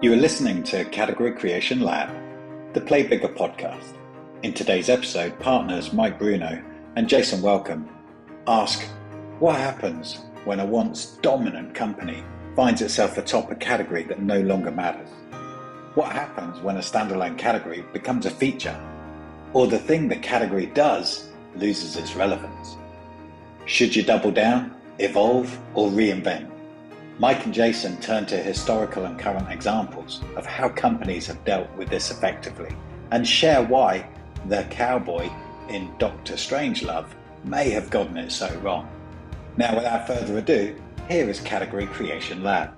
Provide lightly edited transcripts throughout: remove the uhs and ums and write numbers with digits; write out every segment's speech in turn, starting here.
You are listening to Category Creation Lab, the Play Bigger podcast. In today's episode, partners Mike Bruno and Jason Wellcome ask, what happens when a once dominant company finds itself atop a category that no longer matters? What happens when a standalone category becomes a feature, or the thing the category does loses its relevance? Should you double down, evolve, or reinvent? Mike and Jason turn to historical and current examples of how companies have dealt with this effectively and share why the cowboy in Dr. Strangelove may have gotten it so wrong. Now, without further ado, here is Category Creation Lab.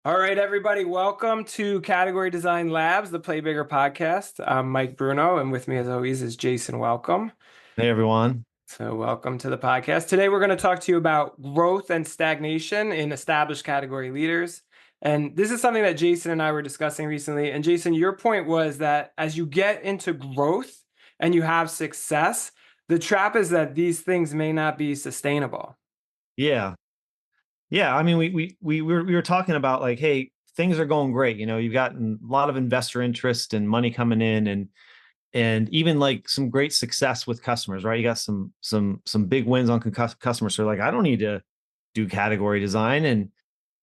All right, everybody, welcome to Category Design Labs, the Play Bigger podcast. I'm Mike Bruno, and with me, as always, is Jason Wellcome. Hey, everyone. So welcome to the podcast. Today, we're going to talk to you about growth and stagnation in established category leaders. And this is something that Jason and I were discussing recently. And Jason, your point was that as you get into growth and you have success, the trap is that these things may not be sustainable. Yeah. I mean, we were talking about like, hey, things are going great. You know, you've gotten a lot of investor interest and money coming in, and even like some great success with customers, right? You got some big wins on customers. So like, I don't need to do category design.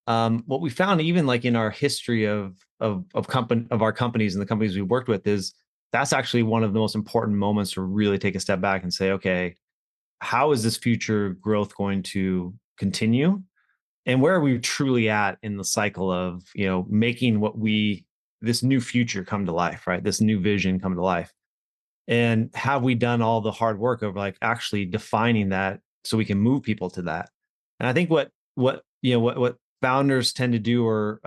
And what we found, even like in our history of our companies and the companies we worked with, is that's actually one of the most important moments to really take a step back and say, okay, how is this future growth going to continue? And where are we truly at in the cycle of, you know, making this new future come to life, right? This new vision come to life. And have we done all the hard work of like actually defining that so we can move people to that? And I think what founders tend to do, or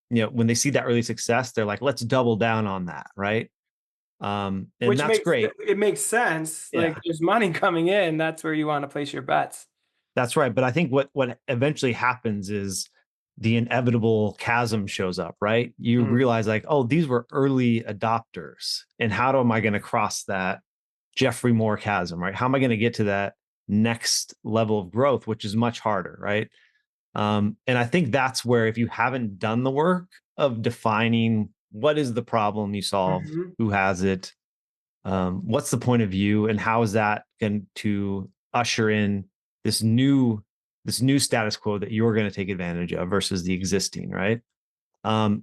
when they see that early success, they're like, let's double down on that, right? And Which that's great. It makes sense. Yeah. Like there's money coming in. That's where you want to place your bets. That's right. But I think what eventually happens is the inevitable chasm shows up, right? You realize like, oh, these were early adopters. And how am I going to cross that Jeffrey Moore chasm, right? How am I going to get to that next level of growth, which is much harder, right? And I think that's where, if you haven't done the work of defining what is the problem you solve, who has it, what's the point of view, and how is that going to usher in this new status quo that you're going to take advantage of versus the existing, right?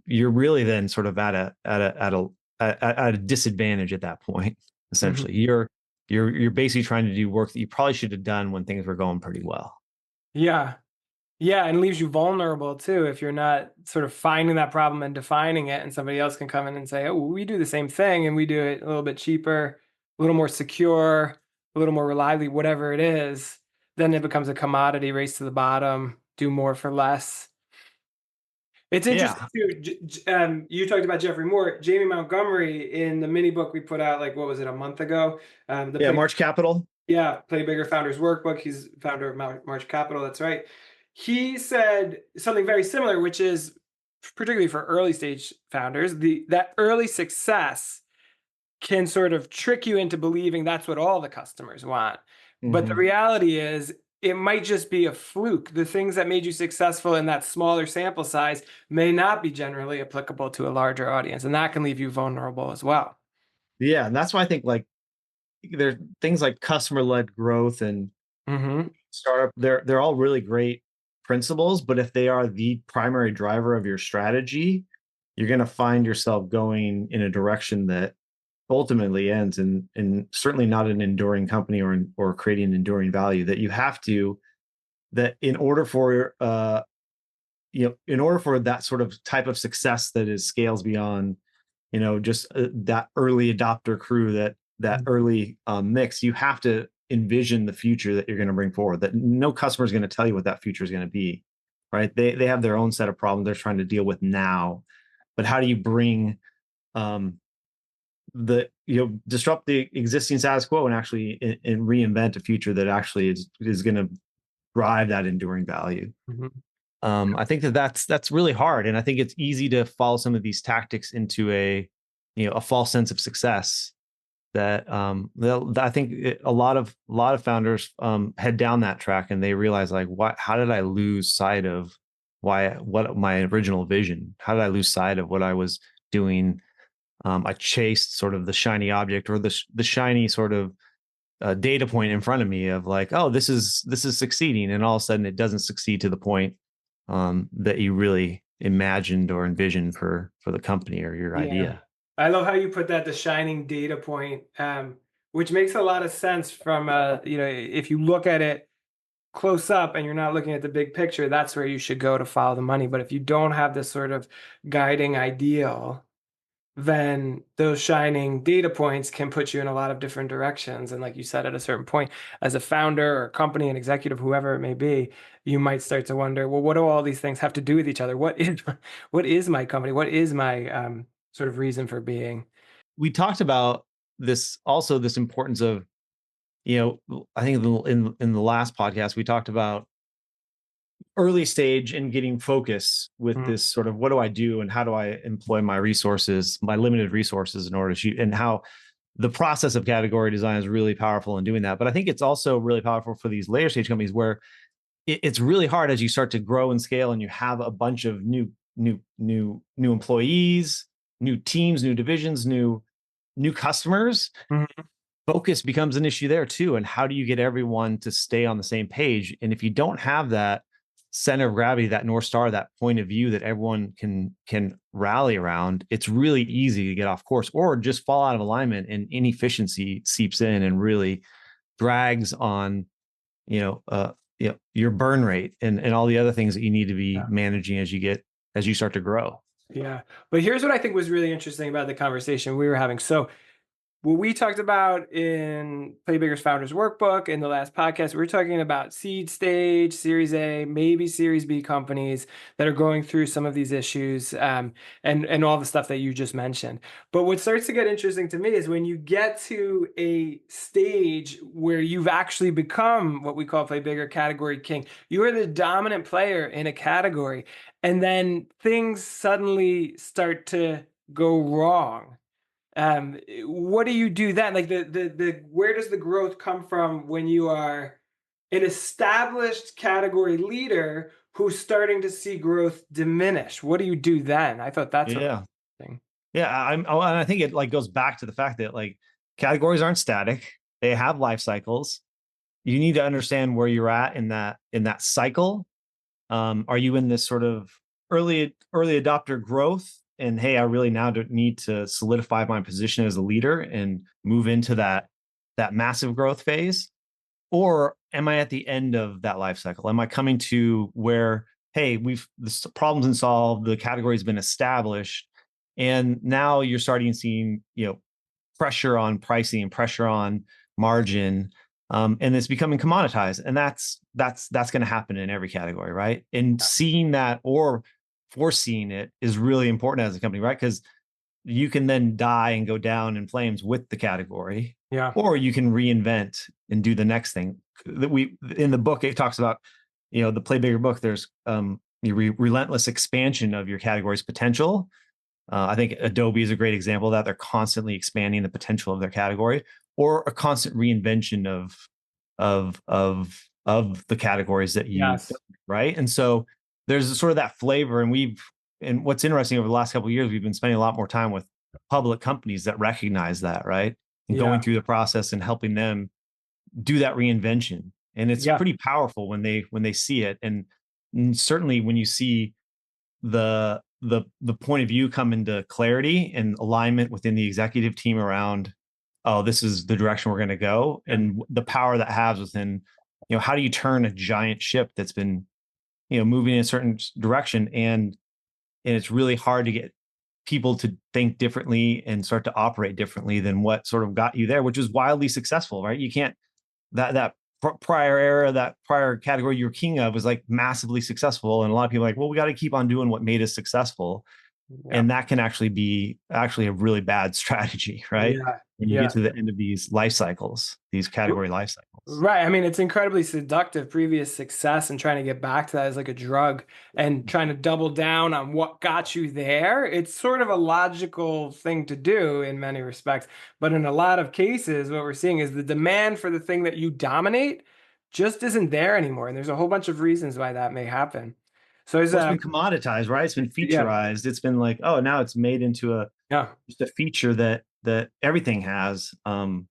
You're really then sort of at a disadvantage at that point. Essentially, you're basically trying to do work that you probably should have done when things were going pretty well. Yeah, and leaves you vulnerable too if you're not sort of finding that problem and defining it, and somebody else can come in and say, "Oh, we do the same thing, and we do it a little bit cheaper, a little more secure, a little more reliably, whatever it is." Then it becomes a commodity race to the bottom, do more for less. It's interesting too. You talked about Jeffrey Moore, Jamie Montgomery in the mini book we put out, like, what was it, a month ago? March Capital. Yeah, Play Bigger Founders Workbook. He's founder of March Capital. That's right. He said something very similar, which is particularly for early stage founders, that early success can sort of trick you into believing that's what all the customers want. But the reality is, it might just be a fluke. The things that made you successful in that smaller sample size may not be generally applicable to a larger audience, and that can leave you vulnerable as well. Yeah, and that's why I think like there are things like customer-led growth and startup. They're all really great principles, but if they are the primary driver of your strategy, you're going to find yourself going in a direction that ultimately ends in certainly not an enduring company or creating enduring value. That you have to, that in order for that sort of type of success that is scales beyond just that early adopter crew, that early mix, you have to envision the future that you're going to bring forward. That no customer is going to tell you what that future is going to be, right? They have their own set of problems they're trying to deal with now, but how do you bring disrupt the existing status quo and actually and reinvent a future that actually is going to drive that enduring value? I think that's really hard, and I think it's easy to follow some of these tactics into a false sense of success. That I think a lot of founders head down that track, and they realize like, how did I lose sight of what my original vision? How did I lose sight of what I was doing? I chased sort of the shiny object, or the shiny sort of data point in front of me of like, oh, this is succeeding, and all of a sudden it doesn't succeed to the point that you really imagined or envisioned for the company or your Yeah. idea. I love how you put that, the shining data point, which makes a lot of sense from, if you look at it close up and you're not looking at the big picture, that's where you should go to follow the money. But if you don't have this sort of guiding ideal, then those shining data points can put you in a lot of different directions. And like you said, at a certain point, as a founder or company, an executive, whoever it may be, you might start to wonder, well, what do all these things have to do with each other? What is my company? What is my sort of reason for being? We talked about this importance of, I think in the last podcast we talked about early stage and getting focus with Mm, this sort of, what do I do and how do I employ my resources, my limited resources, in order to shoot, and how the process of category design is really powerful in doing that. But I think it's also really powerful for these later stage companies where it's really hard as you start to grow and scale, and you have a bunch of new employees, new teams, new divisions, new customers. mhm. Focus becomes an issue there too. And how do you get everyone to stay on the same page? And if you don't have that center of gravity, that North Star, that point of view that everyone can rally around, it's really easy to get off course or just fall out of alignment, and inefficiency seeps in and really drags on, your burn rate and all the other things that you need to be Yeah. managing as you start to grow. Yeah. But here's what I think was really interesting about the conversation we were having. So what we talked about in Play Bigger's Founders Workbook in the last podcast, we were talking about seed stage, Series A, maybe Series B companies that are going through some of these issues, and all the stuff that you just mentioned. But what starts to get interesting to me is when you get to a stage where you've actually become what we call Play Bigger category king. You are the dominant player in a category, and then things suddenly start to go wrong. What do you do then? Like the where does the growth come from when you are an established category leader who's starting to see growth diminish? What do you do then? I thought that's a Yeah. thing. Yeah. And I think it like goes back to the fact that like categories aren't static. They have life cycles. You need to understand where you're at in that cycle. Are you in this sort of early adopter growth? And hey, I really now need to solidify my position as a leader and move into that massive growth phase? Or am I at the end of that life cycle? Am I coming to where, hey, the problem's been solved, the category's been established, and now you're starting seeing, pressure on pricing and pressure on margin, and it's becoming commoditized, and that's going to happen in every category, right? And seeing that or foreseeing it is really important as a company, right? Because you can then die and go down in flames with the category, Yeah. or you can reinvent and do the next thing. That we in the book it talks about, the Play Bigger book. There's relentless expansion of your category's potential. I think Adobe is a great example of that. They're constantly expanding the potential of their category, or a constant reinvention of the categories that you Yes. right. And so there's sort of that flavor, and what's interesting over the last couple of years, we've been spending a lot more time with public companies that recognize that, right, and Yeah. going through the process and helping them do that reinvention. And it's Yeah. pretty powerful when they see it, and certainly when you see the point of view come into clarity and alignment within the executive team around, oh, this is the direction we're going to go, and the power that has within, how do you turn a giant ship that's been, moving in a certain direction, and it's really hard to get people to think differently and start to operate differently than what sort of got you there, which was wildly successful, right? You can't, that prior era, that prior category you're king of was like massively successful. And a lot of people are like, well, we got to keep on doing what made us successful. Yeah. And that can actually be a really bad strategy, right? Yeah. When you Yeah. get to the end of these life cycles, these category life cycles. Right. I mean, it's incredibly seductive, previous success, and trying to get back to that is like a drug, and trying to double down on what got you there. It's sort of a logical thing to do in many respects. But in a lot of cases, what we're seeing is the demand for the thing that you dominate just isn't there anymore. And there's a whole bunch of reasons why that may happen. So there's Well, it's been commoditized, right? It's been featureized. It's been like, oh, now it's made into just a feature that everything has. And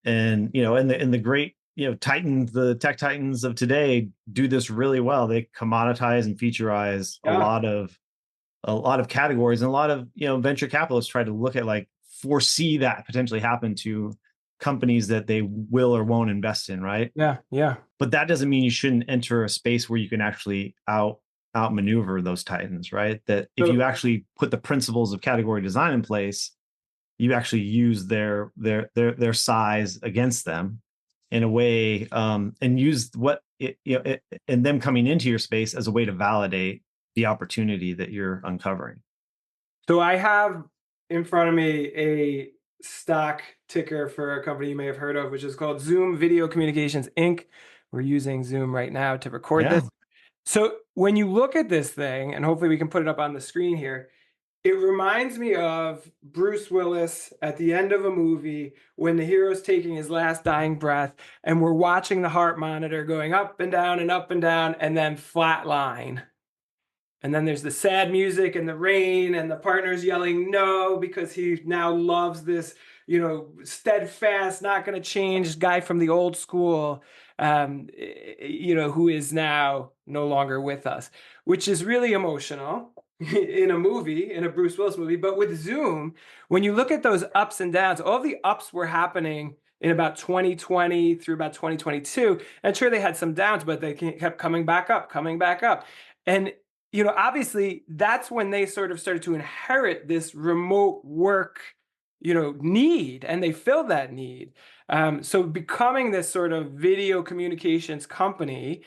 and the great titans, the tech titans of today do this really well. They commoditize and featureize a lot of categories, and a lot of venture capitalists try to look at, like, foresee that potentially happen to companies that they will or won't invest in, right? Yeah. But that doesn't mean you shouldn't enter a space where you can actually outmaneuver those titans, right? That if you actually put the principles of category design in place, you actually use their size against them in a way, and use and them coming into your space as a way to validate the opportunity that you're uncovering. So I have in front of me a stock ticker for a company you may have heard of, which is called Zoom Video Communications Inc. We're using Zoom right now to record Yeah. this. So when you look at this thing, and hopefully we can put it up on the screen here, it reminds me of Bruce Willis at the end of a movie when the hero's taking his last dying breath, and we're watching the heart monitor going up and down and up and down, and then flat line. And then there's the sad music and the rain, and the partner's yelling no because he now loves this, steadfast, not going to change guy from the old school, who is now no longer with us, which is really emotional in a movie, in a Bruce Willis movie. But with Zoom, when you look at those ups and downs, all the ups were happening in about 2020 through about 2022. And sure, they had some downs, but they kept coming back up, coming back up. And obviously that's when they sort of started to inherit this remote work, need, and they filled that need. So becoming this sort of video communications company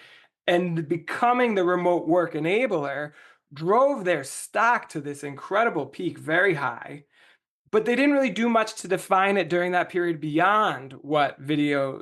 and becoming the remote work enabler drove their stock to this incredible peak, very high. But they didn't really do much to define it during that period beyond what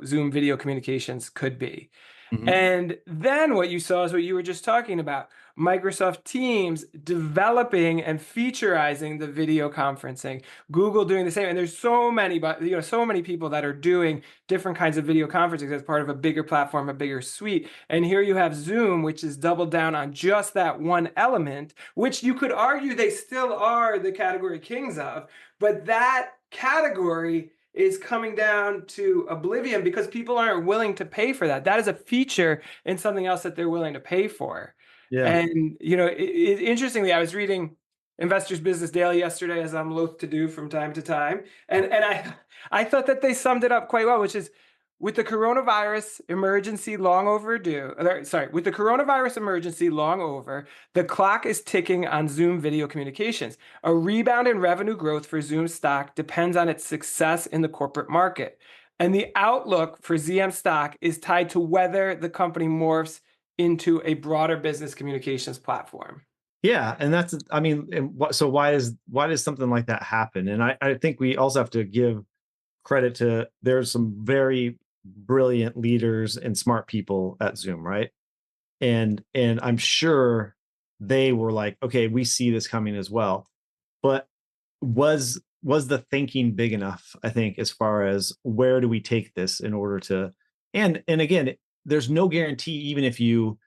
Zoom video communications could be. Mhm. And then what you saw is what you were just talking about. Microsoft Teams developing and featureizing the video conferencing, Google doing the same. And there's so many, so many people that are doing different kinds of video conferencing as part of a bigger platform, a bigger suite. And here you have Zoom, which is doubled down on just that one element, which you could argue they still are the category kings of, but that category is coming down to oblivion because people aren't willing to pay for that. That is a feature in something else that they're willing to pay for. Yeah. And, interestingly, I was reading Investors Business Daily yesterday, as I'm loath to do from time to time. And I thought that they summed it up quite well, which is, with the coronavirus emergency long overdue, with the coronavirus emergency long over, the clock is ticking on Zoom video communications. A rebound in revenue growth for Zoom stock depends on its success in the corporate market. And the outlook for ZM stock is tied to whether the company morphs into a broader business communications platform. Yeah, and so why does something like that happen? And I think we also have to give credit to, there's some very brilliant leaders and smart people at Zoom, right? And I'm sure they were like, okay, we see this coming as well. But was the thinking big enough, I think, as far as where do we take this in order to, and again, there's no guarantee, even if you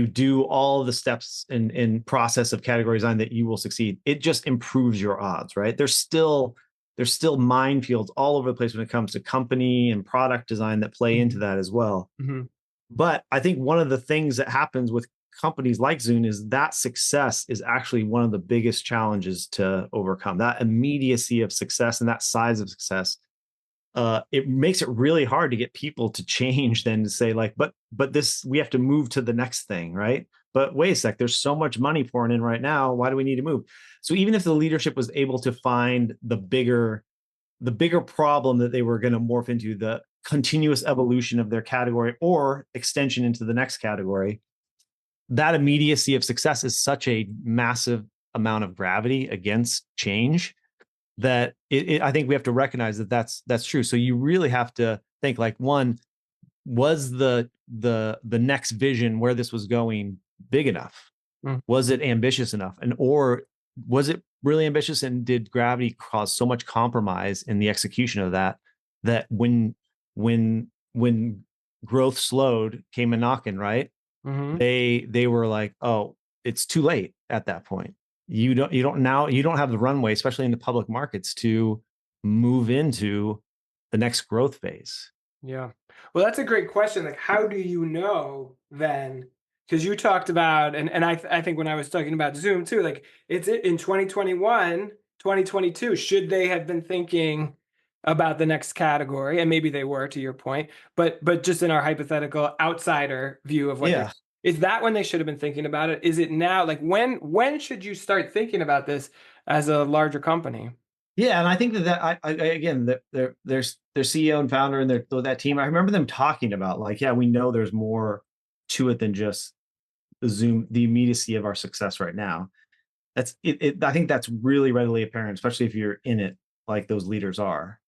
do all the steps in process of category design, that you will succeed. It just improves your odds, right? There's still minefields all over the place when it comes to company and product design that play into that as well. Mm-hmm. But I think one of the things that happens with companies like Zoom is that success is actually one of the biggest challenges to overcome. That immediacy of success and that size of success, it makes it really hard to get people to change, then to say, like, but this, we have to move to the next thing, right? But wait a sec, there's so much money pouring in right now. Why do we need to move? So even if the leadership was able to find the bigger problem that they were going to morph into, the continuous evolution of their category or extension into the next category, that immediacy of success is such a massive amount of gravity against change that I think we have to recognize that that's true. So you really have to think, like, one, was the next vision where this was going big enough? Was it ambitious enough? And or was it really ambitious, and did gravity cause so much compromise in the execution of that when growth slowed, came a knocking, right? they were like, oh, it's too late at that point. You don't have the runway, especially in the public markets, to move into the next growth phase. Yeah. Well, that's a great question. Like, how do you know then? Because you talked about, and I think when I was talking about Zoom too, like it's in 2021, 2022, should they have been thinking about the next category? And maybe they were, to your point, but just in our hypothetical outsider view of what Yeah. is that when they should have been thinking about it? Is it now? Like when should you start thinking about this as a larger company? Yeah, and I think that I again, their CEO and founder and that team, I remember them talking about like, yeah, we know there's more to it than just the immediacy of our success right now. That's it. I think that's really readily apparent, especially if you're in it like those leaders are.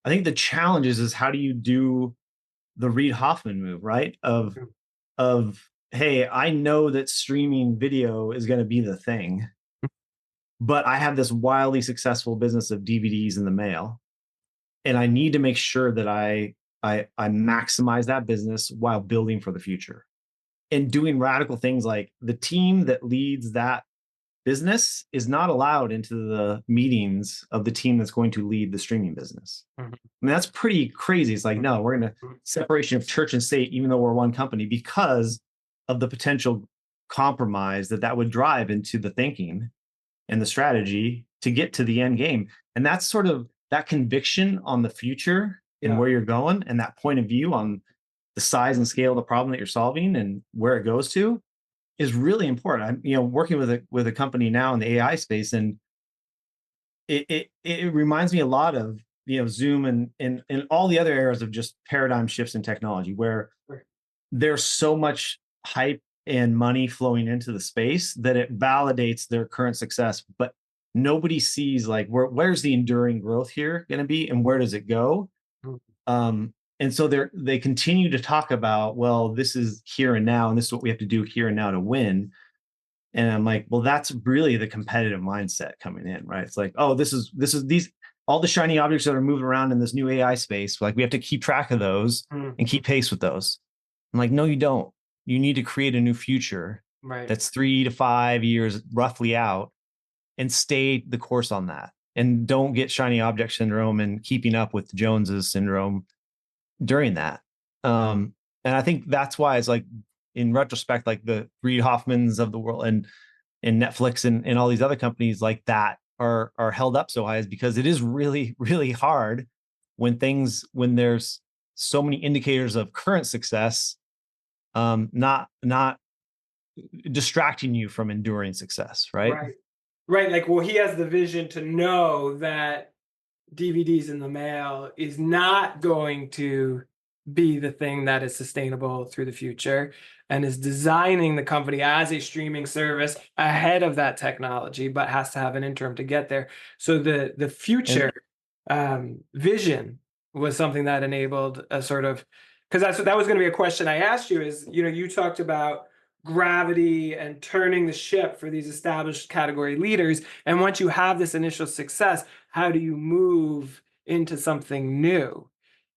I think the challenge is how do you do the Reid Hoffman move, right? Of hey, I know that streaming video is going to be the thing, but I have this wildly successful business of DVDs in the mail, and I need to make sure that I maximize that business while building for the future and doing radical things like the team that leads that business is not allowed into the meetings of the team that's going to lead the streaming business. I mean, that's pretty crazy. It's like, no, we're going to separation of church and state, even though we're one company, because of the potential compromise that would drive into the thinking and the strategy to get to the end game. And that's sort of that conviction on the future and where you're going and that point of view on the size and scale of the problem that you're solving and where it goes to is really important. I'm, working with a company now in the AI space, and it reminds me a lot of Zoom and all the other areas of just paradigm shifts in technology, where there's so much hype and money flowing into the space that it validates their current success, but nobody sees like where's the enduring growth here going to be, and where does it go? And so they continue to talk about, well, this is here and now, and this is what we have to do here and now to win. And I'm like, well, that's really the competitive mindset coming in, right? It's like, oh, this is these all the shiny objects that are moving around in this new AI space. Like we have to keep track of those and keep pace with those. I'm like, no, you don't. You need to create a new future that's 3 to 5 years roughly out and stay the course on that. And don't get shiny object syndrome and keeping up with Jones's syndrome during that. And I think that's why it's like, in retrospect, like the Reid Hoffmans of the world and Netflix and all these other companies like that are held up so high, is because it is really, really hard when there's so many indicators of current success, not distracting you from enduring success, right? Right. Like, well, he has the vision to know that DVDs in the mail is not going to be the thing that is sustainable through the future, and is designing the company as a streaming service ahead of that technology, but has to have an interim to get there. So the future vision was something that enabled a sort of, because that was going to be a question I asked you, is, you talked about gravity and turning the ship for these established category leaders. And once you have this initial success, how do you move into something new?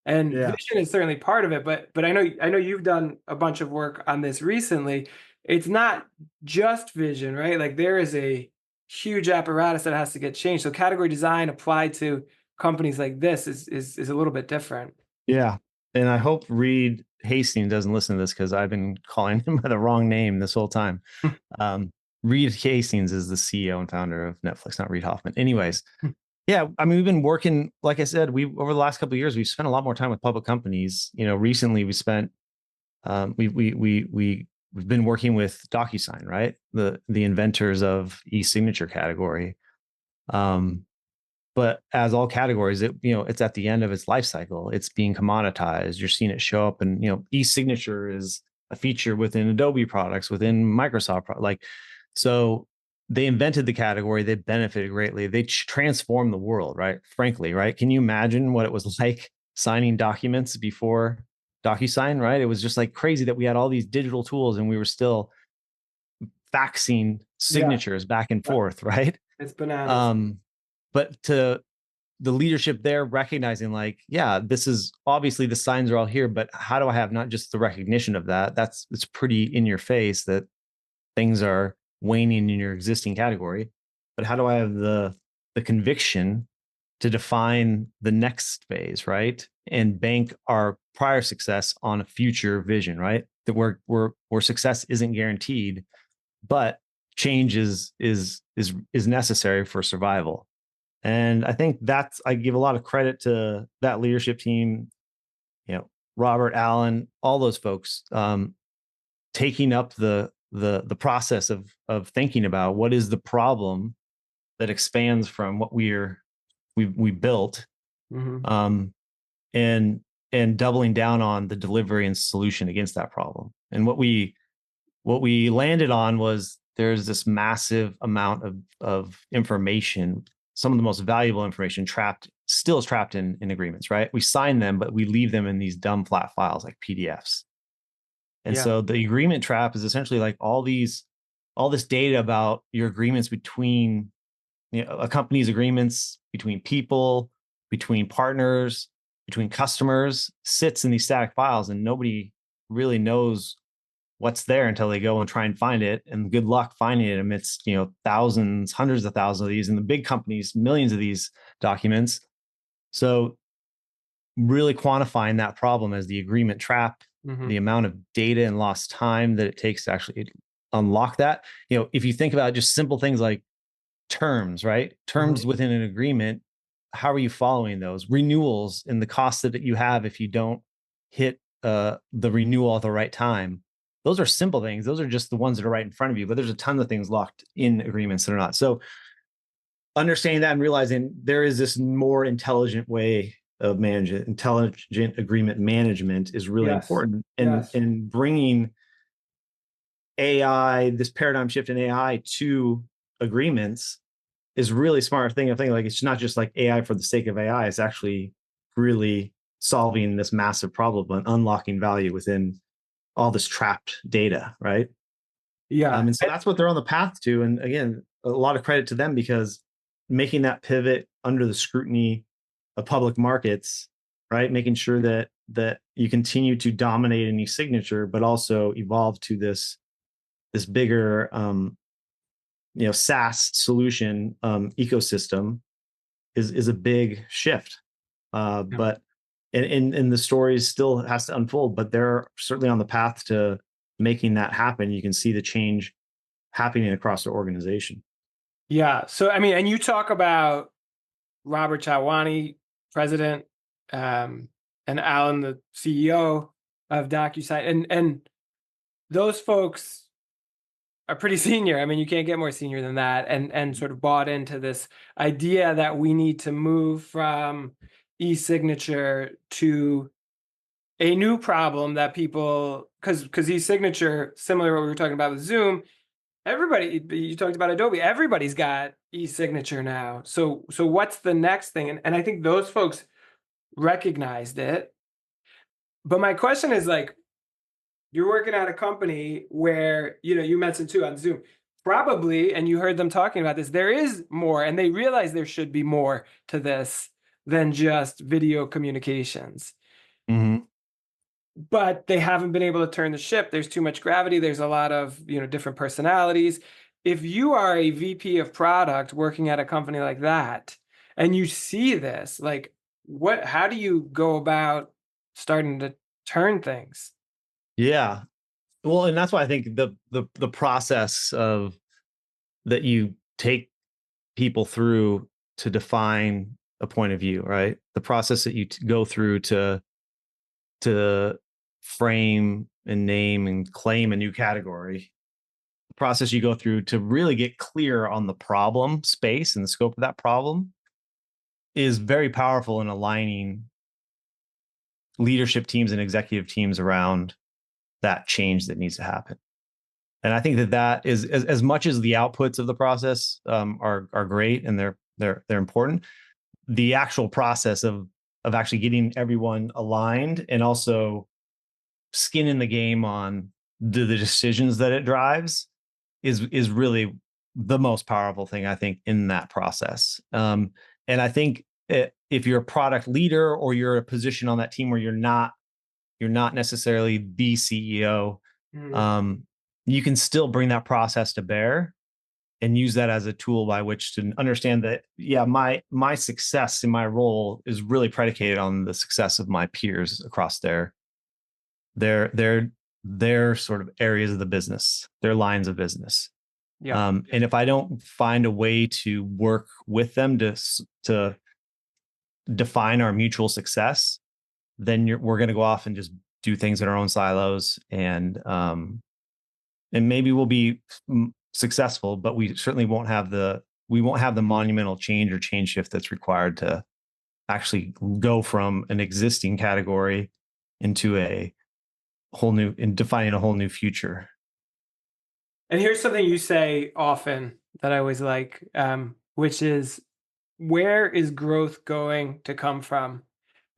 And vision is certainly part of it, but I know you've done a bunch of work on this recently. It's not just vision, right? Like there is a huge apparatus that has to get changed. So category design applied to companies like this is a little bit different. Yeah. And I hope Reed Hastings doesn't listen to this, because I've been calling him by the wrong name this whole time. Reed Hastings is the CEO and founder of Netflix, not Reid Hoffman. Anyways, yeah, I mean, we've been working, like I said, over the last couple of years, we've spent a lot more time with public companies. Recently we spent, we've been working with DocuSign, right? The inventors of e-signature category. But as all categories, it's at the end of its life cycle. It's being commoditized. You're seeing it show up, and e-signature is a feature within Adobe products, within Microsoft, so they invented the category. They benefited greatly. They transformed the world, right? Frankly, right? Can you imagine what it was like signing documents before DocuSign, right? It was just like crazy that we had all these digital tools and we were still faxing signatures back and forth, right? It's bananas. But to the leadership there recognizing like, yeah, this is obviously the signs are all here, but how do I have not just the recognition of that? It's pretty in your face that things are waning in your existing category, but how do I have the conviction to define the next phase, right? And bank our prior success on a future vision, right? That where success isn't guaranteed, but change is necessary for survival. And I think I give a lot of credit to that leadership team, Robert, Allen, all those folks, taking up the process of thinking about what is the problem that expands from what we built, and doubling down on the delivery and solution against that problem. And what we landed on was there's this massive amount of information, some of the most valuable information still is trapped in agreements, right? We sign them, but we leave them in these dumb flat files like PDFs. And so the agreement trap is essentially like all this data about your agreements between, a company's agreements between people, between partners, between customers sits in these static files, and nobody really knows what's there until they go and try and find it. And good luck finding it amidst, thousands, hundreds of thousands of these, and the big companies, millions of these documents. So really quantifying that problem as the agreement trap, the amount of data and lost time that it takes to actually unlock that. If you think about just simple things like terms, right? Terms within an agreement, how are you following those? Renewals and the cost that you have if you don't hit the renewal at the right time. Those are simple things. Those are just the ones that are right in front of you, but there's a ton of things locked in agreements that are not. So understanding that and realizing there is this more intelligent way of managing. Intelligent agreement management is really important. And bringing AI, this paradigm shift in AI to agreements is really smart thing. I think like it's not just like AI for the sake of AI. It's actually really solving this massive problem and unlocking value within all this trapped data, right? Yeah. And so that's what they're on the path to. And again, a lot of credit to them because making that pivot under the scrutiny of public markets, right? Making sure that you continue to dominate an e-signature, but also evolve to this bigger SaaS solution ecosystem is a big shift. But and the story still has to unfold, but they're certainly on the path to making that happen. You can see the change happening across the organization. Yeah. So, I mean, and you talk about Robert Chawani, president, and Alan, the CEO of DocuSign, and those folks are pretty senior. I mean, you can't get more senior than that, and sort of bought into this idea that we need to move from e-signature to a new problem that people, because e-signature, similar to what we were talking about with Zoom, everybody, you talked about Adobe, everybody's got e-signature now. So what's the next thing? And I think those folks recognized it. But my question is like, you're working at a company where, you mentioned too on Zoom, probably, and you heard them talking about this, there is more, and they realize there should be more to this than just video communications. But they haven't been able to turn the ship. There's too much gravity. There's a lot of, different personalities. If you are a VP of product working at a company like that, and you see this, like, how do you go about starting to turn things? Yeah. Well, and that's why I think the process of that you take people through to define a point of view, right? The process that you go through to frame and name and claim a new category, the process you go through to really get clear on the problem space and the scope of that problem is very powerful in aligning leadership teams and executive teams around that change that needs to happen. And I think that is as much as the outputs of the process are great and they're important. The actual process of actually getting everyone aligned and also skin in the game on the decisions that it drives is really the most powerful thing, I think, in that process. And I think if you're a product leader or you're a position on that team where you're not necessarily the CEO, you can still bring that process to bear and use that as a tool by which to understand that, yeah, my success in my role is really predicated on the success of my peers across their sort of areas of the business, their lines of business. Yeah. And if I don't find a way to work with them to define our mutual success, then we're going to go off and just do things in our own silos, and maybe we'll be successful, but we certainly won't have the monumental change or change shift that's required to actually go from an existing category into defining a whole new future. And here's something you say often that I always like, which is, where is growth going to come from?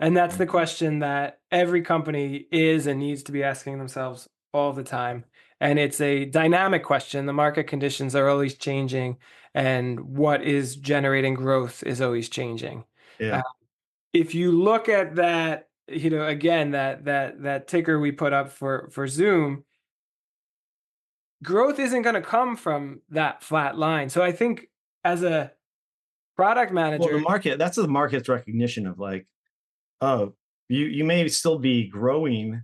And that's the question that every company is and needs to be asking themselves all the time. And it's a dynamic question. The market conditions are always changing, and what is generating growth is always changing. Yeah. If you look at that, again, that ticker we put up for Zoom, growth isn't going to come from that flat line. So I think as a product manager, that's the market's recognition of like, oh, you may still be growing,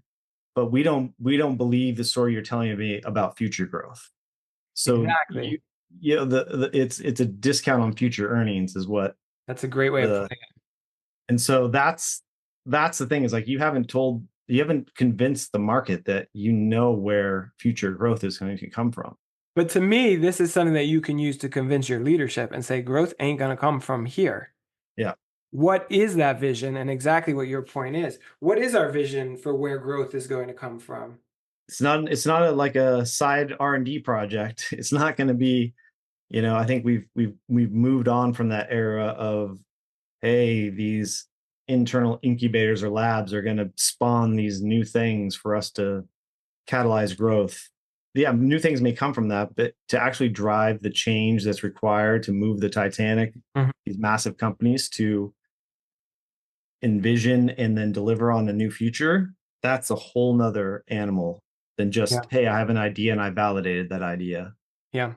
but we don't believe the story you're telling me about future growth. So exactly, it's a discount on future earnings is what. That's a great way of putting it. And so that's the thing, is like, you haven't convinced the market that where future growth is going to come from. But to me, this is something that you can use to convince your leadership and say, growth ain't going to come from here. Yeah. What is that vision? And exactly what your point is. What is our vision for where growth is going to come from? It's not like a side R&D project. It's not going to be, I think we've moved on from that era of, hey, these internal incubators or labs are going to spawn these new things for us to catalyze growth. Yeah, new things may come from that, but to actually drive the change that's required to move the Titanic, these massive companies to envision and then deliver on a new future, that's a whole nother animal than just, hey, I have an idea and I validated that idea. Yeah.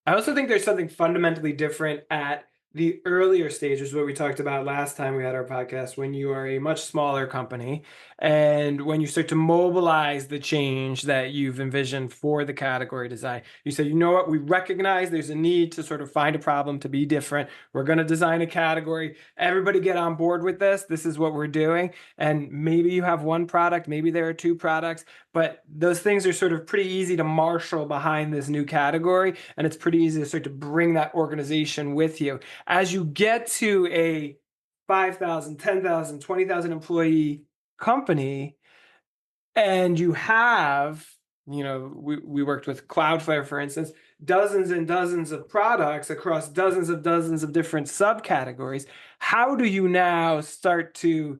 I also think there's something fundamentally different at the earlier stages, what we talked about last time we had our podcast, when you are a much smaller company and when you start to mobilize the change that you've envisioned for the category design. You say, you know what, we recognize there's a need to sort of find a problem, to be different. We're going to design a category. Everybody get on board with this. This is what we're doing. And maybe you have one product, maybe there are two products, but those things are sort of pretty easy to marshal behind this new category. And it's pretty easy to start to bring that organization with you. As you get to a 5,000, 10,000, 20,000 employee company, and you have, we worked with Cloudflare, for instance, dozens and dozens of products across dozens of different subcategories. How do you now start to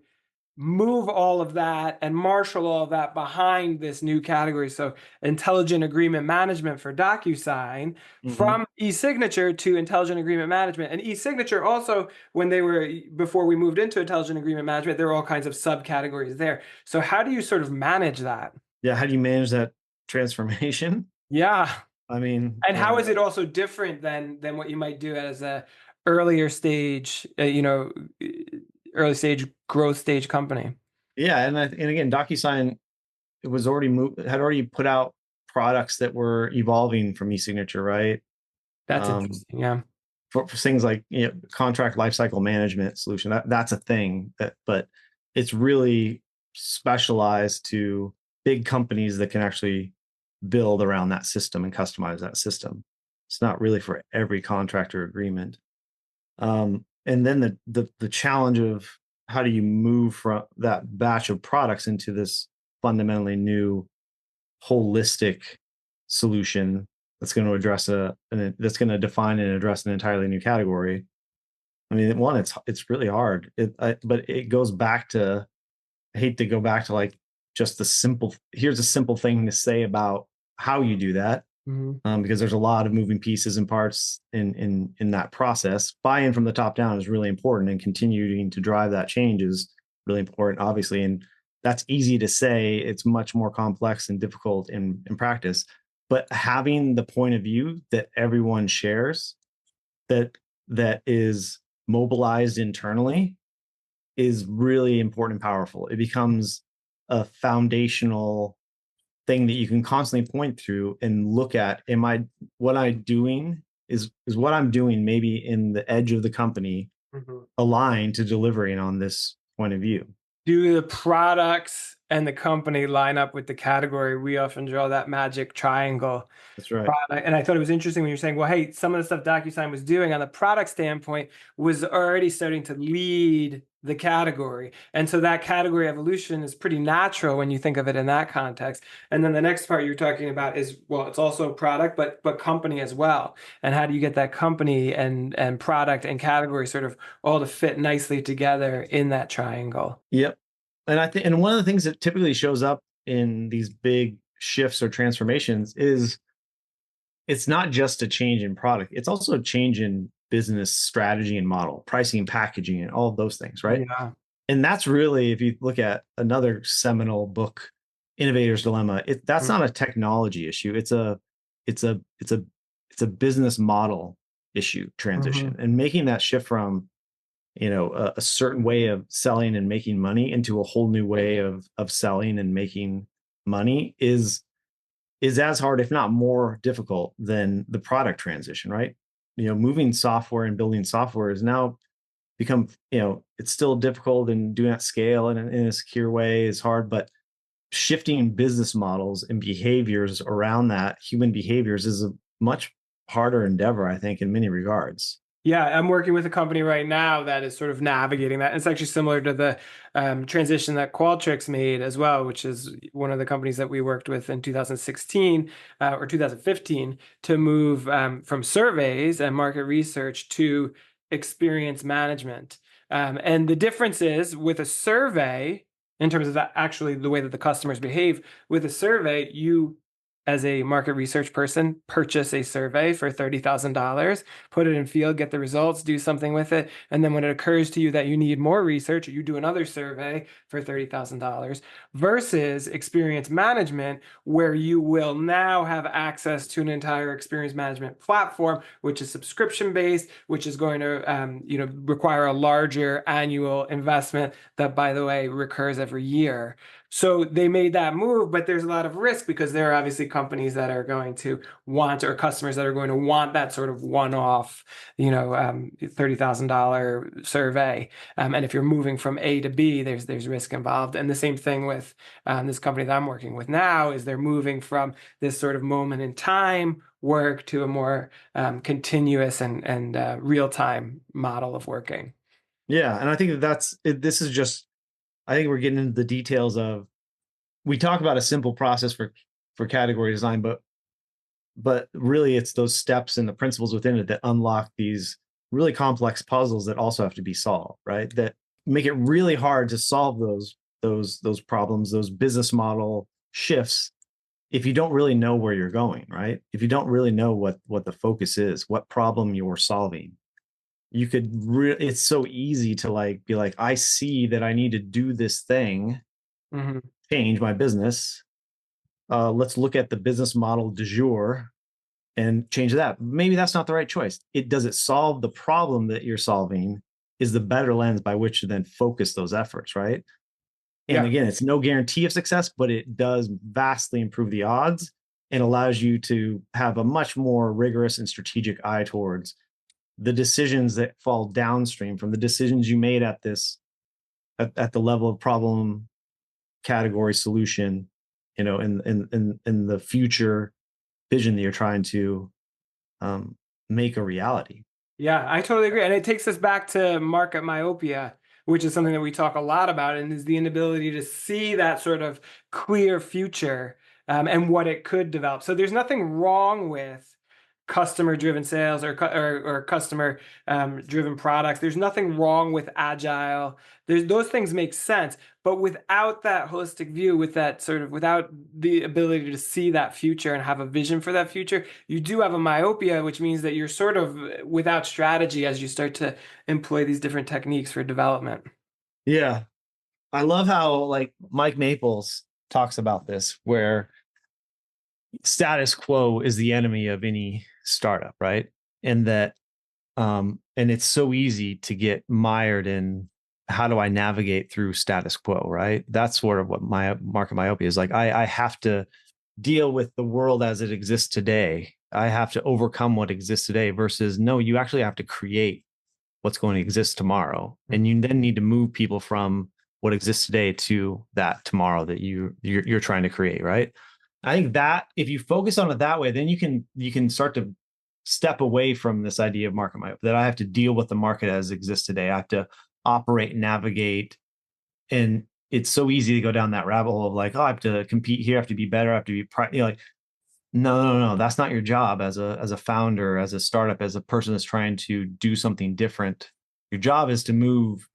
move all of that and marshal all of that behind this new category? So intelligent agreement management for DocuSign, from e-signature to intelligent agreement management. And e-signature also, before we moved into intelligent agreement management, there were all kinds of subcategories there. So how do you sort of manage that? Yeah. How do you manage that transformation? Yeah. I mean, and how is it also different than what you might do as a earlier stage, early stage growth stage company? Yeah, and again, DocuSign had already put out products that were evolving from e-signature, right? That's interesting. Yeah, for things like contract lifecycle management solution. That's a thing but it's really specialized to big companies that can actually build around that system and customize that system. It's not really for every contractor agreement. And then the challenge of how do you move from that batch of products into this fundamentally new holistic solution that's going to address that's going to define and address an entirely new category. I mean, it's really hard. But it goes back to, I hate to go back to like just here's a simple thing to say about how you do that. because there's a lot of moving pieces and parts in that process. Buy-in from the top down is really important, and continuing to drive that change is really important, obviously. And that's easy to say. It's much more complex and difficult in practice. But having the point of view that everyone shares, that is mobilized internally, is really important and powerful. It becomes a foundational thing that you can constantly point through and look at. What I'm doing is what I'm doing maybe in the edge of the company aligned to delivering on this point of view? Do the products and the company line up with the category? We often draw that magic triangle. That's right. And I thought it was interesting when you're saying, well, hey, some of the stuff DocuSign was doing on the product standpoint was already starting to lead the category. And so that category evolution is pretty natural when you think of it in that context. And then the next part you're talking about is, well, it's also product, but company as well. And how do you get that company and product and category sort of all to fit nicely together in that triangle? Yep. And I think, and one of the things that typically shows up in these big shifts or transformations is it's not just a change in product, it's also a change in business strategy and model, pricing and packaging, and all of those things, right? Yeah. And that's really, if you look at another seminal book, Innovator's Dilemma, that's not a technology issue. It's a business model issue transition, and making that shift from a certain way of selling and making money into a whole new way of selling and making money is as hard, if not more difficult, than the product transition, right? Moving software and building software has now become, it's still difficult, and doing that scale in a secure way is hard, but shifting business models and behaviors around that, human behaviors, is a much harder endeavor, I think, in many regards. Yeah, I'm working with a company right now that is sort of navigating that. It's actually similar to the transition that Qualtrics made as well, which is one of the companies that we worked with in 2016 or 2015 to move from surveys and market research to experience management. And the difference is, with a survey, in terms of actually the way that the customers behave, with a survey, you, as a market research person, purchase a survey for $30,000, put it in field, get the results, do something with it. And then when it occurs to you that you need more research, you do another survey for $30,000, versus experience management, where you will now have access to an entire experience management platform, which is subscription based, which is going to require a larger annual investment that, by the way, recurs every year. So they made that move, but there's a lot of risk, because there are obviously companies that are going to want, or customers that are going to want, that sort of one-off, $30,000 survey. And if you're moving from A to B, there's risk involved. And the same thing with this company that I'm working with now, is they're moving from this sort of moment in time work to a more continuous and real-time model of working. Yeah, and I think this is just, I think we're getting into the details of, we talk about a simple process for category design, but really it's those steps and the principles within it that unlock these really complex puzzles that also have to be solved, right? That make it really hard to solve those problems, those business model shifts, if you don't really know where you're going, right? If you don't really know what the focus is, what problem you're solving. You could it's so easy to be like, I see that I need to do this thing, change my business. Let's look at the business model du jour and change that. Maybe that's not the right choice. Does it solve the problem that you're solving, is the better lens by which to then focus those efforts, right? And again, it's no guarantee of success, but it does vastly improve the odds, and allows you to have a much more rigorous and strategic eye towards the decisions that fall downstream from the decisions you made at the level of problem, category, solution, in the future vision that you're trying to make a reality. Yeah, I totally agree. And it takes us back to market myopia, which is something that we talk a lot about, and is the inability to see that sort of clear future and what it could develop. So there's nothing wrong with customer-driven sales or customer-driven products. There's nothing wrong with agile. Those things make sense, but without that holistic view, without the ability to see that future and have a vision for that future, you do have a myopia, which means that you're sort of without strategy as you start to employ these different techniques for development. Yeah. I love how like Mike Maples talks about this, where status quo is the enemy of any startup, right? And that and it's so easy to get mired in how do I navigate through status quo, right? That's sort of what my market myopia is like. I have to deal with the world as it exists today. I have to overcome what exists today versus no, you actually have to create what's going to exist tomorrow. And you then need to move people from what exists today to that tomorrow that you're trying to create, right? I think that if you focus on it that way, then you can start to step away from this idea of market myopia, that I have to deal with the market as it exists today. I have to operate, navigate, and it's so easy to go down that rabbit hole of like, oh, I have to compete here, I have to be better, I have to be, like, no, that's not your job as a founder, as a startup, as a person that's trying to do something different. Your job is to move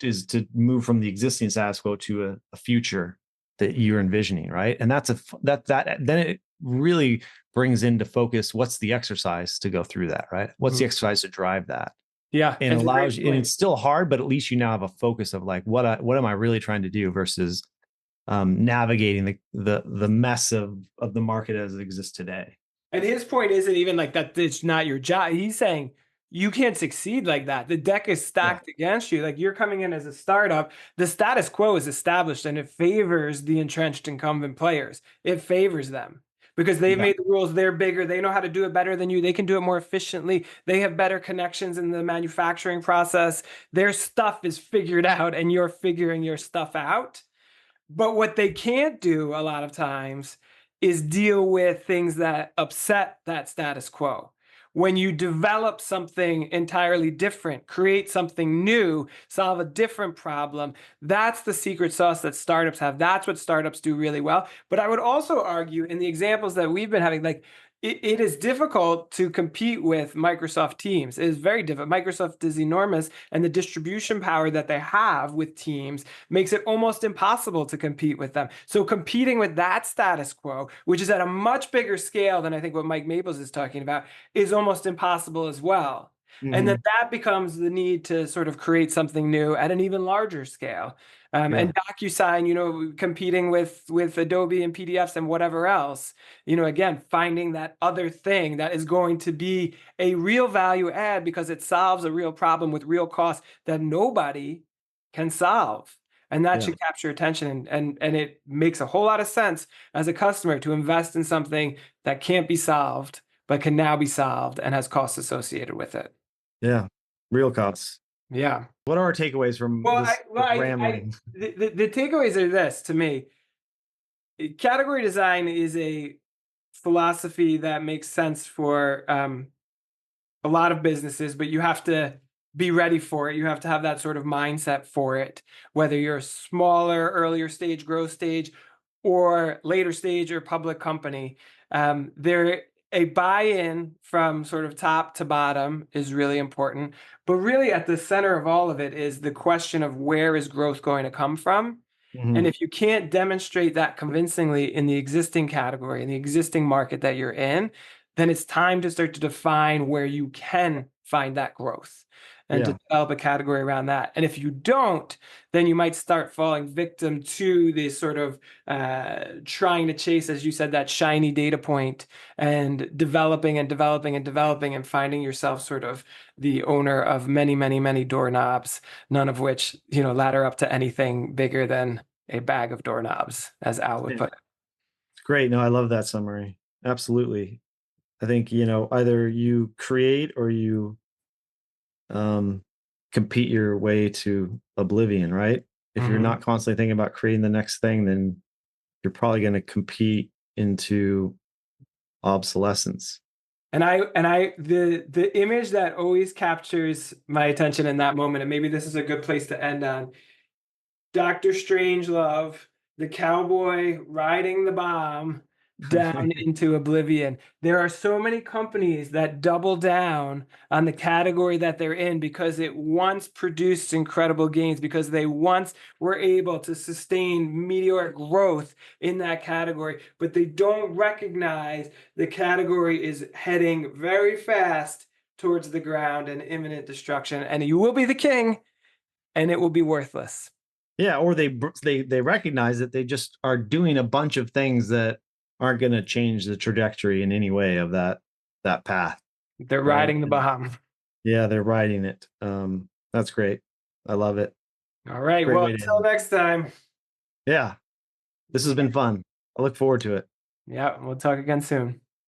from the existing status quo to a future that you're envisioning, right? And that's that then it really brings into focus what's the exercise to go through that, right? What's the exercise to drive that? Yeah, And allows you, and it's still hard, but at least you now have a focus of like, what am I really trying to do versus navigating the mess of the market as it exists today. And his point isn't even like that it's not your job. He's saying you can't succeed like that. The deck is stacked against you. Like you're coming in as a startup. The status quo is established and it favors the entrenched incumbent players. It favors them because they've made the rules. They're bigger. They know how to do it better than you. They can do it more efficiently. They have better connections in the manufacturing process. Their stuff is figured out and you're figuring your stuff out. But what they can't do a lot of times is deal with things that upset that status quo. When you develop something entirely different, create something new, solve a different problem, that's the secret sauce that startups have. That's what startups do really well. But I would also argue in the examples that we've been having, like it is difficult to compete with Microsoft Teams. It is very difficult. Microsoft is enormous, and the distribution power that they have with Teams makes it almost impossible to compete with them. So competing with that status quo, which is at a much bigger scale than I think what Mike Maples is talking about, is almost impossible as well. And then that becomes the need to sort of create something new at an even larger scale. And DocuSign, competing with Adobe and PDFs and whatever else, again, finding that other thing that is going to be a real value add because it solves a real problem with real cost that nobody can solve. And that should capture attention. And it makes a whole lot of sense as a customer to invest in something that can't be solved, but can now be solved and has costs associated with it. Yeah. Real costs. Yeah. What are our takeaways from this rambling? The takeaways are this to me. Category design is a philosophy that makes sense for a lot of businesses, but you have to be ready for it. You have to have that sort of mindset for it, whether you're a smaller, earlier stage, growth stage, or later stage or public company. A buy-in from sort of top to bottom is really important. But really at the center of all of it is the question of where is growth going to come from? And if you can't demonstrate that convincingly in the existing category, in the existing market that you're in, then it's time to start to define where you can find that growth and to develop a category around that. And if you don't, then you might start falling victim to this sort of trying to chase, as you said, that shiny data point and developing and finding yourself sort of the owner of many, many, many doorknobs, none of which, ladder up to anything bigger than a bag of doorknobs, as Al would put it. Great. No, I love that summary. Absolutely. I think, either you create or you compete your way to oblivion, right? If you're not constantly thinking about creating the next thing, then you're probably going to compete into obsolescence. And the image that always captures my attention in that moment, and maybe this is a good place to end on, Dr. Strangelove, the cowboy riding the bomb down into oblivion. There are so many companies that double down on the category that they're in because it once produced incredible gains, because they once were able to sustain meteoric growth in that category, but they don't recognize the category is heading very fast towards the ground and imminent destruction, and you will be the king and it will be worthless. Yeah, or they recognize that they just are doing a bunch of things that aren't going to change the trajectory in any way of that path. They're riding the bomb. Yeah, they're riding it. That's great. I love it. All right. Great well, way to until end. next time. Yeah, this has been fun. I look forward to it. Yeah, we'll talk again soon.